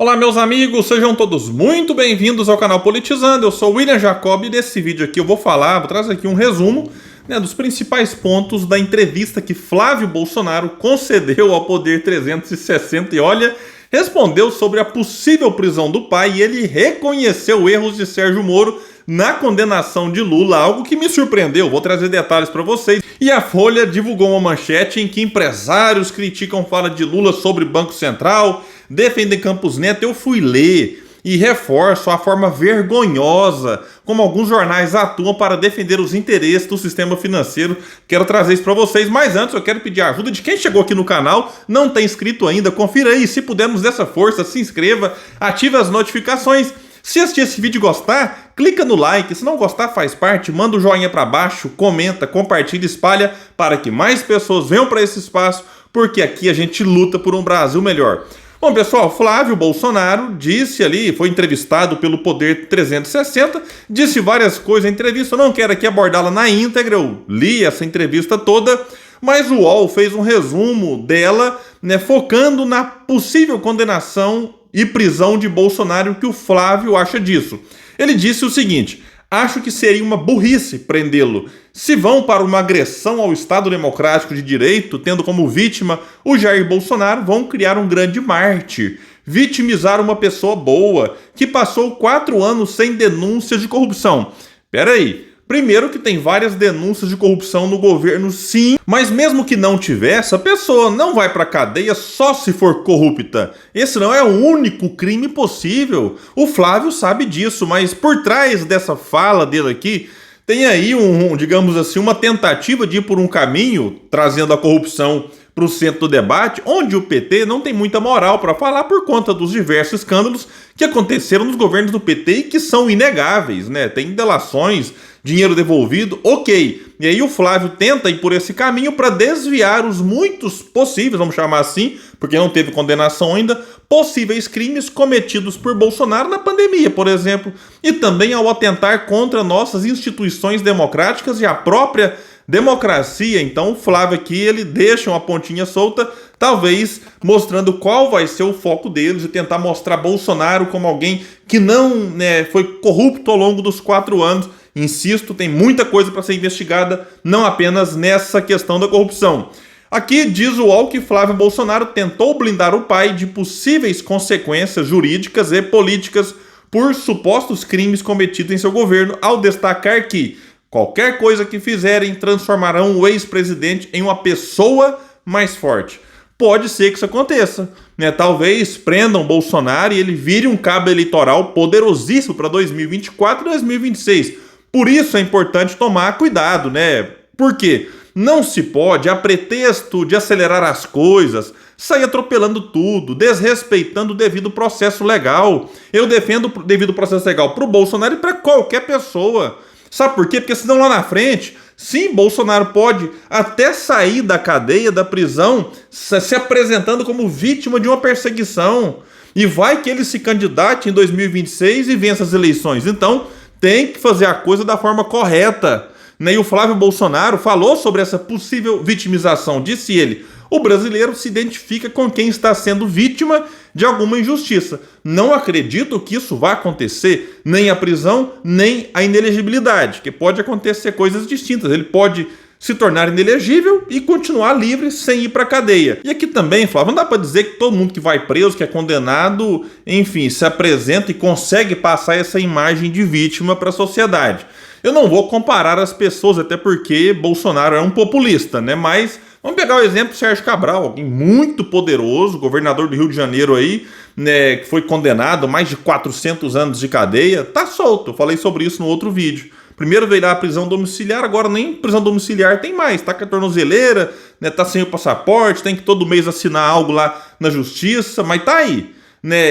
Olá meus amigos, sejam todos muito bem-vindos ao canal Politizando. Eu sou o William Jacob e nesse vídeo aqui eu vou trazer aqui um resumo dos principais pontos da entrevista que Flávio Bolsonaro concedeu ao Poder 360 e olha, respondeu sobre a possível prisão do pai e ele reconheceu erros de Sérgio Moro na condenação de Lula, algo que me surpreendeu, vou trazer detalhes para vocês. E a Folha divulgou uma manchete em que empresários criticam fala de Lula sobre Banco Central, defendem Campos Neto. Eu fui ler e reforço a forma vergonhosa como alguns jornais atuam para defender os interesses do sistema financeiro. Quero trazer isso para vocês, mas antes eu quero pedir a ajuda de quem chegou aqui no canal, não tem inscrito ainda, confira aí, se pudermos dessa força, se inscreva, ative as notificações. Se assistir esse vídeo e gostar, clica no like, se não gostar faz parte, manda o joinha para baixo, comenta, compartilha, espalha para que mais pessoas venham para esse espaço, porque aqui a gente luta por um Brasil melhor. Bom pessoal, Flávio Bolsonaro disse ali, foi entrevistado pelo Poder 360, disse várias coisas na entrevista, eu não quero aqui abordá-la na íntegra, eu li essa entrevista toda, mas o UOL fez um resumo dela, focando na possível condenação e prisão de Bolsonaro, o que o Flávio acha disso. Ele disse o seguinte: acho que seria uma burrice prendê-lo. Se vão para uma agressão ao Estado Democrático de Direito, tendo como vítima o Jair Bolsonaro, vão criar um grande mártir. Vitimizar uma pessoa boa, que passou 4 anos sem denúncias de corrupção. Peraí. Primeiro que tem várias denúncias de corrupção no governo, sim, mas mesmo que não tivesse, a pessoa não vai para a cadeia só se for corrupta. Esse não é o único crime possível. O Flávio sabe disso, mas por trás dessa fala dele aqui, tem aí digamos assim, uma tentativa de ir por um caminho, trazendo a corrupção para o centro do debate, onde o PT não tem muita moral para falar por conta dos diversos escândalos que aconteceram nos governos do PT e que são inegáveis, Tem delações, dinheiro devolvido, ok. E aí o Flávio tenta ir por esse caminho para desviar os muitos possíveis, vamos chamar assim, porque não teve condenação ainda, possíveis crimes cometidos por Bolsonaro na pandemia, por exemplo, e também ao atentar contra nossas instituições democráticas e a própria democracia. Então o Flávio aqui, ele deixa uma pontinha solta, talvez mostrando qual vai ser o foco deles, de tentar mostrar Bolsonaro como alguém que não foi corrupto ao longo dos 4 anos. Insisto, tem muita coisa para ser investigada, não apenas nessa questão da corrupção. Aqui diz o UOL que Flávio Bolsonaro tentou blindar o pai de possíveis consequências jurídicas e políticas por supostos crimes cometidos em seu governo, ao destacar que qualquer coisa que fizerem transformarão o ex-presidente em uma pessoa mais forte. Pode ser que isso aconteça, Talvez prendam Bolsonaro e ele vire um cabo eleitoral poderosíssimo para 2024 e 2026. Por isso é importante tomar cuidado, Por quê? Não se pode, a pretexto de acelerar as coisas, sair atropelando tudo, desrespeitando o devido processo legal. Eu defendo o devido processo legal para o Bolsonaro e para qualquer pessoa. Sabe por quê? Porque senão lá na frente, sim, Bolsonaro pode até sair da cadeia, da prisão, se apresentando como vítima de uma perseguição. E vai que ele se candidate em 2026 e vença as eleições. Então, tem que fazer a coisa da forma correta. E o Flávio Bolsonaro falou sobre essa possível vitimização. Disse ele: o brasileiro se identifica com quem está sendo vítima de alguma injustiça. Não acredito que isso vá acontecer, nem a prisão, nem a inelegibilidade, que pode acontecer coisas distintas. Ele pode se tornar inelegível e continuar livre sem ir para a cadeia. E aqui também, Flávio, não dá para dizer que todo mundo que vai preso, que é condenado, enfim, se apresenta e consegue passar essa imagem de vítima para a sociedade. Eu não vou comparar as pessoas, até porque Bolsonaro é um populista, Mas vamos pegar o exemplo do Sérgio Cabral, alguém muito poderoso, governador do Rio de Janeiro aí, que foi condenado a mais de 400 anos de cadeia, tá solto. Eu falei sobre isso no outro vídeo. Primeiro veio lá a prisão domiciliar, agora nem prisão domiciliar tem mais, tá com a tornozeleira, tá sem o passaporte, tem que todo mês assinar algo lá na justiça, mas tá aí,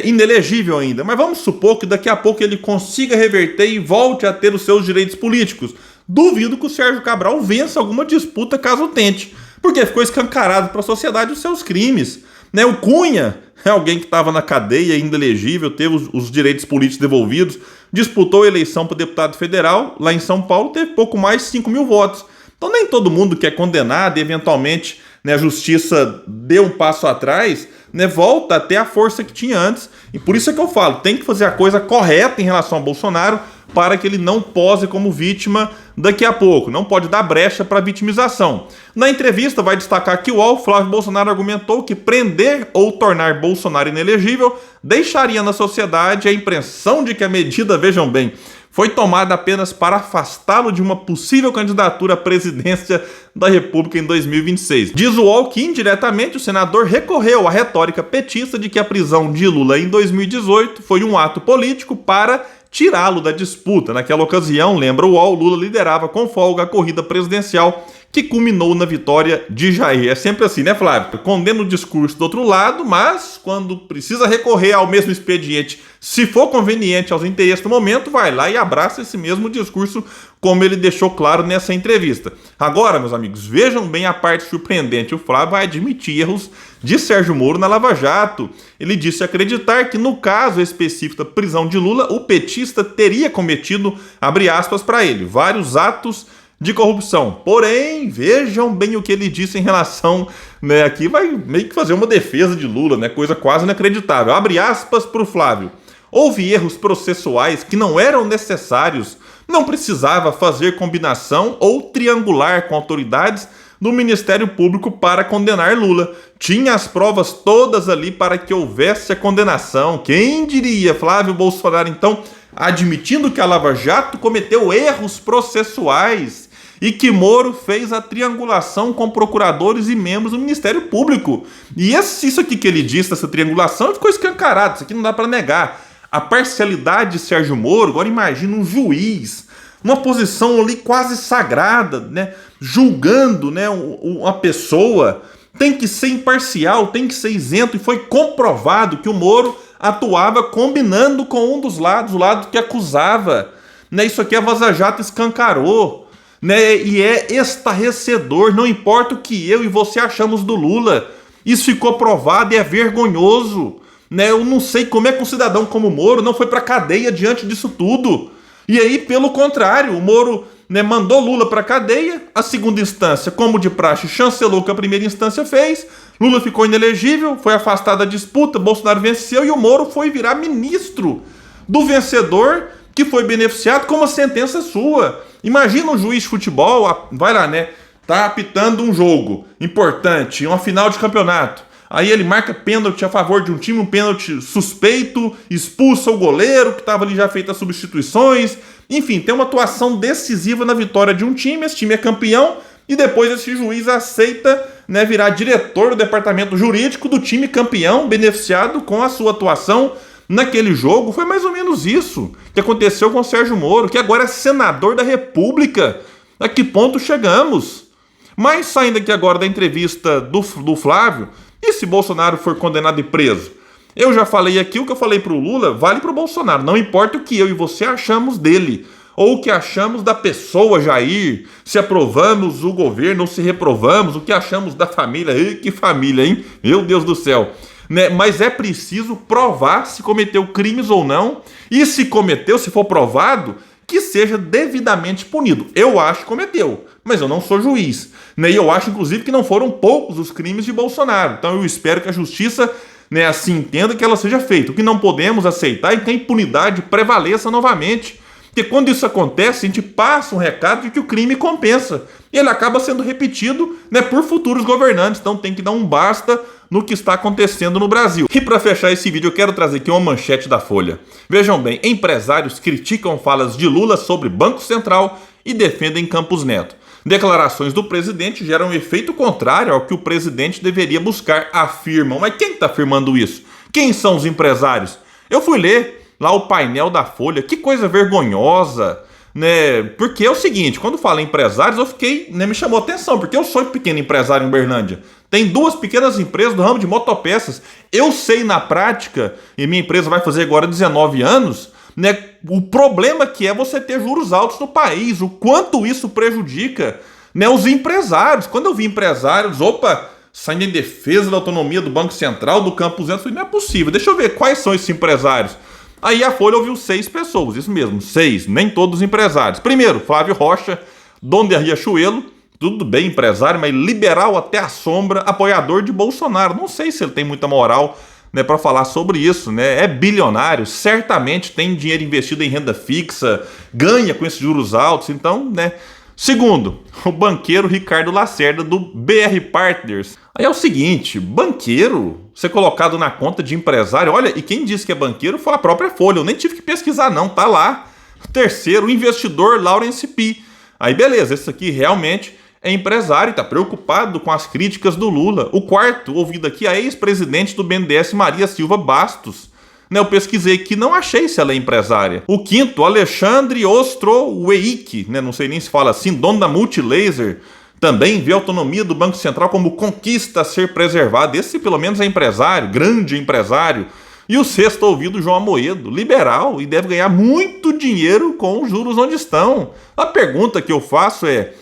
inelegível ainda. Mas vamos supor que daqui a pouco ele consiga reverter e volte a ter os seus direitos políticos. Duvido que o Sérgio Cabral vença alguma disputa caso tente, porque ficou escancarado para a sociedade os seus crimes. O Cunha é alguém que estava na cadeia, ainda elegível, teve os direitos políticos devolvidos, disputou a eleição para deputado federal, lá em São Paulo, teve pouco mais de 5 mil votos. Então nem todo mundo que é condenado e eventualmente a justiça deu um passo atrás, né, volta a ter a força que tinha antes. E por isso é que eu falo, tem que fazer a coisa correta em relação ao Bolsonaro para que ele não pose como vítima daqui a pouco. Não pode dar brecha para vitimização. Na entrevista, vai destacar que o UOL, Flávio Bolsonaro argumentou que prender ou tornar Bolsonaro inelegível deixaria na sociedade a impressão de que a medida, vejam bem, foi tomada apenas para afastá-lo de uma possível candidatura à presidência da República em 2026. Diz o UOL que, indiretamente, o senador recorreu à retórica petista de que a prisão de Lula em 2018 foi um ato político para tirá-lo da disputa. Naquela ocasião, lembra o UOL, Lula liderava com folga a corrida presidencial que culminou na vitória de Jair. É sempre assim, né, Flávio? Condena o discurso do outro lado, mas quando precisa recorrer ao mesmo expediente, se for conveniente aos interesses do momento, vai lá e abraça esse mesmo discurso, como ele deixou claro nessa entrevista. Agora, meus amigos, vejam bem a parte surpreendente. O Flávio vai admitir erros de Sérgio Moro na Lava Jato. Ele disse acreditar que, no caso específico da prisão de Lula, o petista teria cometido, abre aspas para ele, vários atos de corrupção. Porém, vejam bem o que ele disse em relação, né, aqui vai meio que fazer uma defesa de Lula, né, coisa quase inacreditável. Abre aspas para o Flávio. Houve erros processuais que não eram necessários, não precisava fazer combinação ou triangular com autoridades do Ministério Público para condenar Lula. Tinha as provas todas ali para que houvesse a condenação. Quem diria? Flávio Bolsonaro, então, admitindo que a Lava Jato cometeu erros processuais e que Moro fez a triangulação com procuradores e membros do Ministério Público. E isso aqui que ele disse, essa triangulação, ficou escancarado, isso aqui não dá para negar. A parcialidade de Sérgio Moro, agora imagina um juiz, uma posição ali quase sagrada, né, julgando, né, uma pessoa, tem que ser imparcial, tem que ser isento, e foi comprovado que o Moro atuava combinando com um dos lados, o lado que acusava, né, isso aqui a Vaza Jato escancarou, né, e é estarrecedor, não importa o que eu e você achamos do Lula, isso ficou provado e é vergonhoso. Né, eu não sei como é que um cidadão como o Moro não foi para cadeia diante disso tudo. E aí, pelo contrário, o Moro, né, mandou Lula para cadeia, a segunda instância, como de praxe, chancelou o que a primeira instância fez, Lula ficou inelegível, foi afastado da disputa, Bolsonaro venceu e o Moro foi virar ministro do vencedor, que foi beneficiado com uma sentença sua. Imagina um juiz de futebol, vai lá, né, tá apitando um jogo importante, uma final de campeonato. Aí ele marca pênalti a favor de um time, um pênalti suspeito, expulsa o goleiro, que estava ali já feito as substituições. Enfim, tem uma atuação decisiva na vitória de um time, esse time é campeão, e depois esse juiz aceita, né, virar diretor do departamento jurídico do time campeão, beneficiado com a sua atuação naquele jogo. Foi mais ou menos isso que aconteceu com o Sérgio Moro, que agora é senador da República. A que ponto chegamos? Mas saindo aqui agora da entrevista do Flávio, e se Bolsonaro for condenado e preso? Eu já falei aqui, o que eu falei pro Lula vale pro Bolsonaro. Não importa o que eu e você achamos dele, ou o que achamos da pessoa Jair, se aprovamos o governo ou se reprovamos, o que achamos da família. Ei, que família, hein? Meu Deus do céu. Né? Mas é preciso provar se cometeu crimes ou não, e se cometeu, se for provado, que seja devidamente punido. Eu acho que cometeu, mas eu não sou juiz. Né? E eu acho, inclusive, que não foram poucos os crimes de Bolsonaro. Então eu espero que a justiça, né, assim entenda que ela seja feita. O que não podemos aceitar é que a impunidade prevaleça novamente. Porque quando isso acontece, a gente passa um recado de que o crime compensa. E ele acaba sendo repetido, né, por futuros governantes. Então tem que dar um basta no que está acontecendo no Brasil. E para fechar esse vídeo, eu quero trazer aqui uma manchete da Folha. Vejam bem, empresários criticam falas de Lula sobre Banco Central e defendem Campos Neto. Declarações do presidente geram um efeito contrário ao que o presidente deveria buscar, afirmam. Mas quem está afirmando isso? Quem são os empresários? Eu fui ler lá o painel da Folha, que coisa vergonhosa, né? Porque é o seguinte, quando fala em empresários, eu fiquei, né, me chamou a atenção, porque eu sou pequeno empresário em Uberlândia. Tem 2 pequenas empresas do ramo de motopeças. Eu sei na prática, e minha empresa vai fazer agora 19 anos, né, o problema que é você ter juros altos no país, o quanto isso prejudica, né, os empresários. Quando eu vi empresários, saindo em defesa da autonomia do Banco Central, do Campos Neto, eu falei, não é possível, deixa eu ver quais são esses empresários. Aí a Folha ouviu 6 pessoas, isso mesmo, 6, nem todos os empresários. Primeiro, Flávio Rocha, dono da Riachuelo, Tudo bem, empresário, mas liberal até a sombra, apoiador de Bolsonaro. Não sei se ele tem muita moral, né, para falar sobre isso, né? É bilionário, certamente tem dinheiro investido em renda fixa, ganha com esses juros altos, então, né? Segundo, o banqueiro Ricardo Lacerda, do BR Partners. Aí é o seguinte, banqueiro ser colocado na conta de empresário, olha, e quem disse que é banqueiro foi a própria Folha, eu nem tive que pesquisar não, tá lá. Terceiro, o investidor Laurence P. Aí beleza, esse aqui realmente é empresário e está preocupado com as críticas do Lula. O quarto, ouvido aqui, a ex-presidente do BNDES, Maria Silva Bastos. Eu pesquisei aqui, não achei se ela é empresária. O quinto, Alexandre Ostroweik, não sei nem se fala assim, dono da Multilaser, também vê a autonomia do Banco Central como conquista a ser preservada. Esse pelo menos é empresário, grande empresário. E o sexto ouvido, João Amoedo, liberal, e deve ganhar muito dinheiro com os juros onde estão. A pergunta que eu faço é,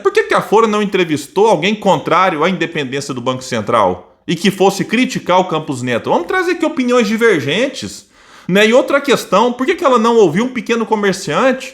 por que a Folha não entrevistou alguém contrário à independência do Banco Central? E que fosse criticar o Campos Neto? Vamos trazer aqui opiniões divergentes. E outra questão, por que ela não ouviu um pequeno comerciante?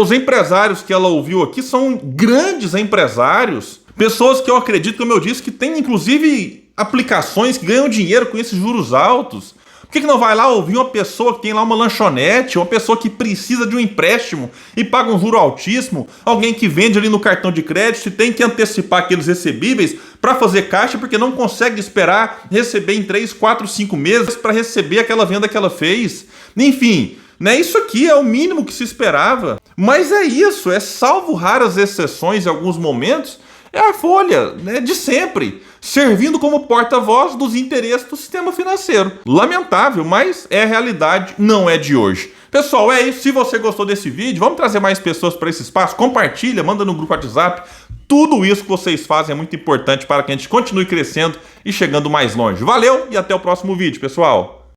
Os empresários que ela ouviu aqui são grandes empresários, pessoas que eu acredito, como eu disse, que têm inclusive aplicações que ganham dinheiro com esses juros altos. Por que não vai lá ouvir uma pessoa que tem lá uma lanchonete, uma pessoa que precisa de um empréstimo e paga um juro altíssimo, alguém que vende ali no cartão de crédito e tem que antecipar aqueles recebíveis para fazer caixa porque não consegue esperar receber em 3, 4, 5 meses para receber aquela venda que ela fez? Enfim, isso aqui é o mínimo que se esperava. Mas é isso, salvo raras exceções em alguns momentos, é a Folha, de sempre, servindo como porta-voz dos interesses do sistema financeiro. Lamentável, mas é a realidade, não é de hoje. Pessoal, é isso. Se você gostou desse vídeo, vamos trazer mais pessoas para esse espaço. Compartilha, manda no grupo WhatsApp. Tudo isso que vocês fazem é muito importante para que a gente continue crescendo e chegando mais longe. Valeu e até o próximo vídeo, pessoal!